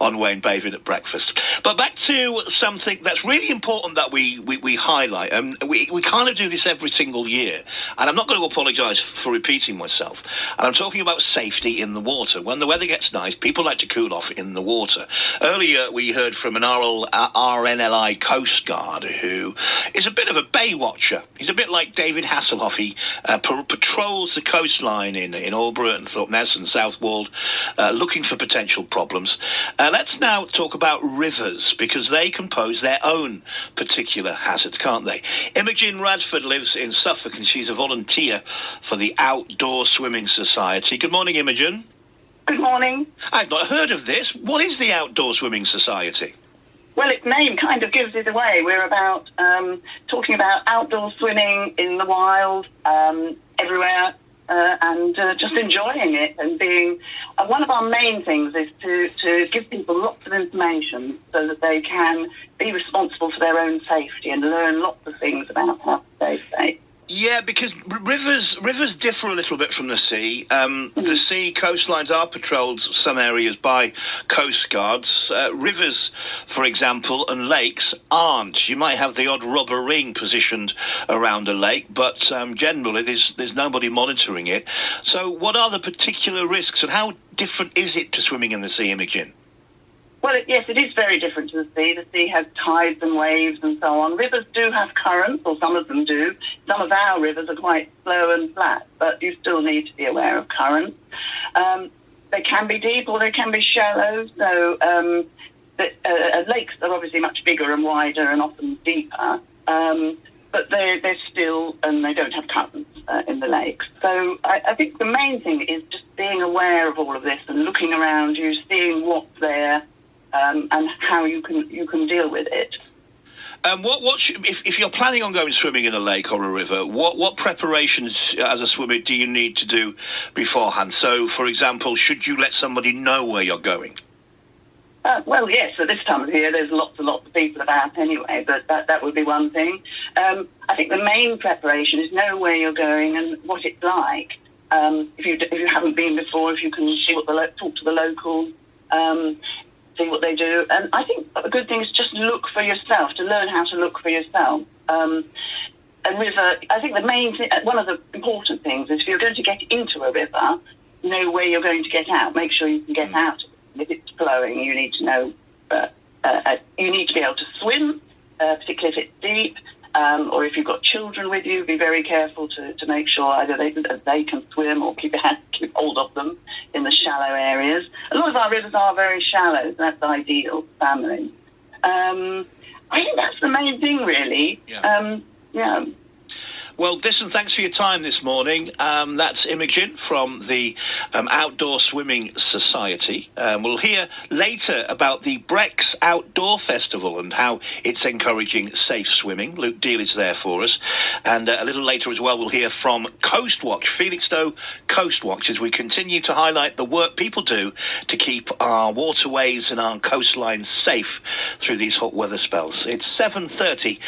on Wayne bathing at breakfast. But back to something that's really important that we highlight. We kind of do this every single year, and I'm not going to apologise for repeating myself. And I'm talking about safety in the water. When the weather gets nice, people like to cool off in the water. Earlier, we heard from an RNLI Coast Guard who is a bit of a bay watcher. He's a bit like David Hasselhoff. He patrols the coastline in Aldborough and Thorpeness and Southwold, looking for potential problems. Let's now talk about rivers, because they can pose their own particular hazards, can't they? Imogen Radford lives in Suffolk, and she's a volunteer for the Outdoor Swimming Society. Good morning, Imogen. Good morning. I've not heard of this. What is the Outdoor Swimming Society? Well, its name kind of gives it away. We're about talking about outdoor swimming in the wild, everywhere, and just enjoying it and being... one of our main things is to give people lots of information so that they can be responsible for their own safety and learn lots of things about how to stay safe. Yeah, because rivers differ a little bit from the sea. The sea coastlines are patrolled some areas by coast guards. Rivers, for example, and lakes aren't. You might have the odd rubber ring positioned around a lake, but generally there's nobody monitoring it. So what are the particular risks, and how different is it to swimming in the sea, Imogen? Well, yes, it is very different to the sea. The sea has tides and waves and so on. Rivers do have currents, or some of them do. Some of our rivers are quite slow and flat, but you still need to be aware of currents. They can be deep or they can be shallow. So lakes are obviously much bigger and wider and often deeper, but they're still, and they don't have currents in the lakes. So I think the main thing is just being aware of all of this and looking around you, seeing what's there, and how you can deal with it. If you're planning on going swimming in a lake or a river, what preparations as a swimmer do you need to do beforehand? So, for example, should you let somebody know where you're going? Well, yes, at this time of year, there's lots and lots of people about anyway, but that would be one thing. I think the main preparation is know where you're going and what it's like. If you haven't been before, if you can see talk to the locals, see what they do. And I think a good thing is just look for yourself, to learn how to look for yourself. A river, I think the main thing, one of the important things is if you're going to get into a river, know where you're going to get out. Make sure you can get out. If it's flowing, you need to know, you need to be able to swim, particularly if it's deep. Or if you've got children with you, be very careful to make sure either they can swim or keep hold of them in the shallow areas. A lot of our rivers are very shallow, so that's ideal for families. I think that's the main thing, really. Yeah. Well, listen, thanks for your time this morning. That's Imogen from the Outdoor Swimming Society. We'll hear later about the Brecks Outdoor Festival and how it's encouraging safe swimming. Luke Deal is there for us. And a little later as well, we'll hear from Coast Watch, Felixstowe Coast Watch, as we continue to highlight the work people do to keep our waterways and our coastlines safe through these hot weather spells. It's 7:30.